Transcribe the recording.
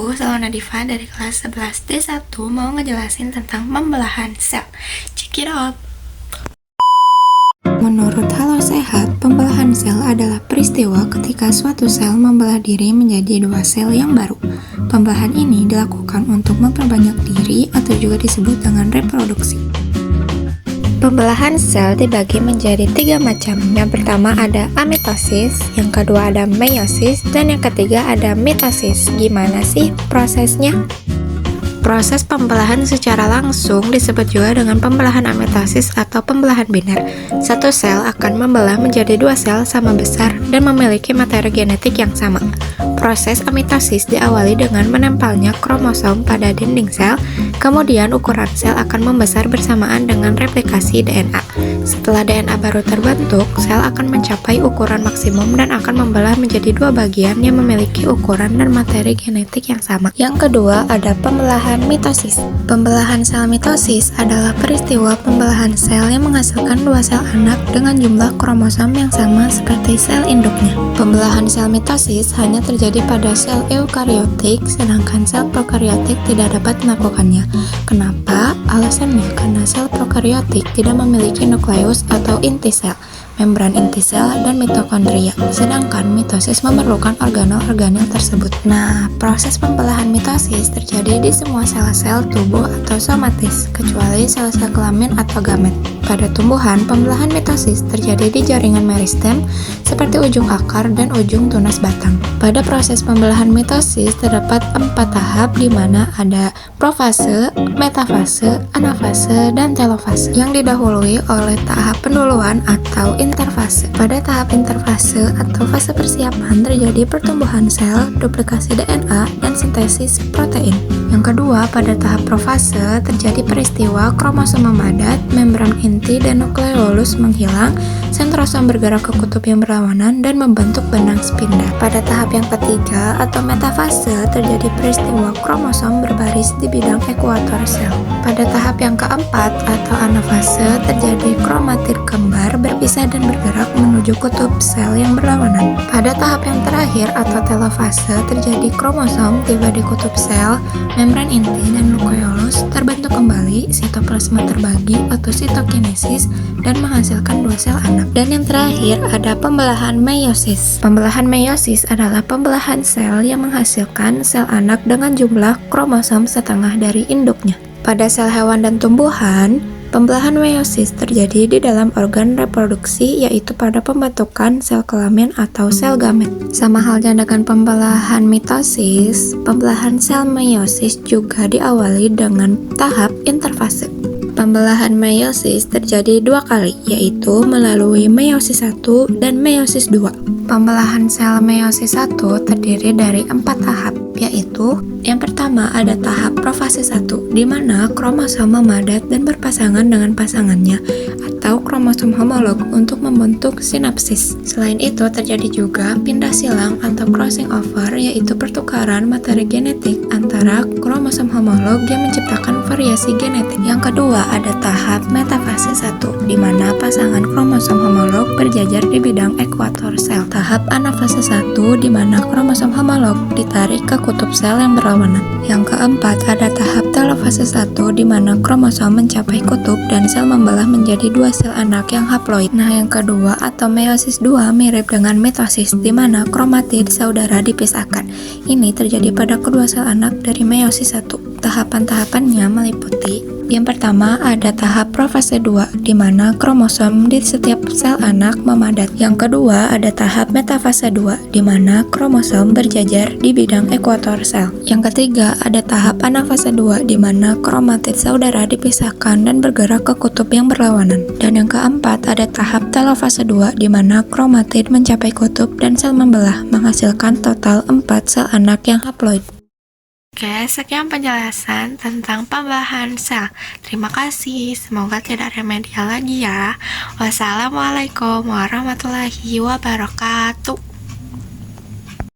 Aku Salona Diva dari kelas 11 D1 mau ngejelasin tentang pembelahan sel. Check it out! Menurut Halo Sehat, pembelahan sel adalah peristiwa ketika suatu sel membelah diri menjadi dua sel yang baru. Pembelahan ini dilakukan untuk memperbanyak diri atau juga disebut dengan reproduksi. Pembelahan sel dibagi menjadi 3 macam. Yang pertama ada amitosis, yang kedua ada meiosis, dan yang ketiga ada mitosis. Gimana sih prosesnya? Proses pembelahan secara langsung disebut juga dengan pembelahan amitosis atau pembelahan biner. Satu sel akan membelah menjadi dua sel sama besar dan memiliki materi genetik yang sama. Proses amitosis diawali dengan menempelnya kromosom pada dinding sel, kemudian ukuran sel akan membesar bersamaan dengan replikasi DNA. Setelah DNA baru terbentuk, sel akan mencapai ukuran maksimum dan akan membelah menjadi dua bagian yang memiliki ukuran dan materi genetik yang sama. Yang kedua ada pembelahan mitosis. Pembelahan sel mitosis adalah peristiwa pembelahan sel yang menghasilkan dua sel anak dengan jumlah kromosom yang sama seperti sel induknya. Pembelahan sel mitosis hanya terjadi pada sel eukariotik, sedangkan sel prokariotik tidak dapat melakukannya. Kenapa? Alasannya karena sel prokariotik tidak memiliki nukleus atau inti sel, membran inti sel, dan mitokondria, sedangkan mitosis memerlukan organel-organel tersebut. Nah, proses pembelahan mitosis terjadi di semua sel-sel tubuh atau somatis, kecuali sel-sel kelamin atau gamet. Pada tumbuhan, pembelahan mitosis terjadi di jaringan meristem, seperti ujung akar dan ujung tunas batang. Pada proses pembelahan mitosis terdapat 4 tahap di mana ada profase, metafase, anafase, dan telofase, yang didahului oleh tahap penduluan atau interfase. Pada tahap interfase atau fase persiapan terjadi pertumbuhan sel, duplikasi DNA, dan sintesis protein. Yang kedua, pada tahap profase terjadi peristiwa kromosom memadat, membran inti dan nukleolus menghilang, sentrosom bergerak ke kutub yang berlawanan dan membentuk benang spinda. Pada tahap yang ketiga atau metafase terjadi peristiwa kromosom berbaris di bidang ekuator sel. Pada tahap yang keempat atau anafase terjadi kromatid kembar berpisah dan bergerak menuju kutub sel yang berlawanan. Pada tahap yang terakhir atau telofase terjadi kromosom tiba di kutub sel, membran inti dan nukleolus terbentuk kembali, sitoplasma terbagi atau sitokinesis dan menghasilkan dua sel anak. Dan yang terakhir ada pembelahan meiosis. Pembelahan meiosis adalah pembelahan sel yang menghasilkan sel anak dengan jumlah kromosom setengah dari induknya. Pada sel hewan dan tumbuhan, pembelahan meiosis terjadi di dalam organ reproduksi, yaitu pada pembentukan sel kelamin atau sel gamet. Sama halnya dengan pembelahan mitosis, pembelahan sel meiosis juga diawali dengan tahap interfase. Pembelahan meiosis terjadi 2 kali, yaitu melalui meiosis 1 dan meiosis 2. Pembelahan sel meiosis 1 terdiri dari 4 tahap, yaitu yang pertama ada tahap profase 1, di mana kromosom memadat dan berpasangan dengan pasangannya atau kromosom homolog untuk membentuk sinapsis. Selain itu terjadi juga pindah silang atau crossing over, yaitu pertukaran materi genetik antara kromosom homolog yang menciptakan variasi genetik. Yang kedua ada tahap metafase 1, di mana pasangan kromosom homolog berjajar di bidang ekuator sel. Tahap anafase 1, di mana kromosom homolog ditarik ke kutub sel yang berlawanan. Yang keempat ada tahap telofase 1, di mana kromosom mencapai kutub dan sel membelah menjadi dua sel anak yang haploid. Nah, yang kedua atau meiosis 2 mirip dengan mitosis, di mana kromatid saudara dipisahkan. Ini terjadi pada kedua sel anak dari meiosis 1. Tahapan-tahapannya meliputi: yang pertama ada tahap profase 2, di mana kromosom di setiap sel anak memadat. Yang kedua ada tahap metafase 2, di mana kromosom berjajar di bidang ekuator sel. Yang ketiga ada tahap anafase 2, di mana kromatid saudara dipisahkan dan bergerak ke kutub yang berlawanan. Dan yang keempat ada tahap telofase 2, di mana kromatid mencapai kutub dan sel membelah, menghasilkan total 4 sel anak yang haploid. Oke, sekian penjelasan tentang pembelahan sel. Terima kasih, semoga tidak remedial lagi ya. Wassalamualaikum warahmatullahi wabarakatuh.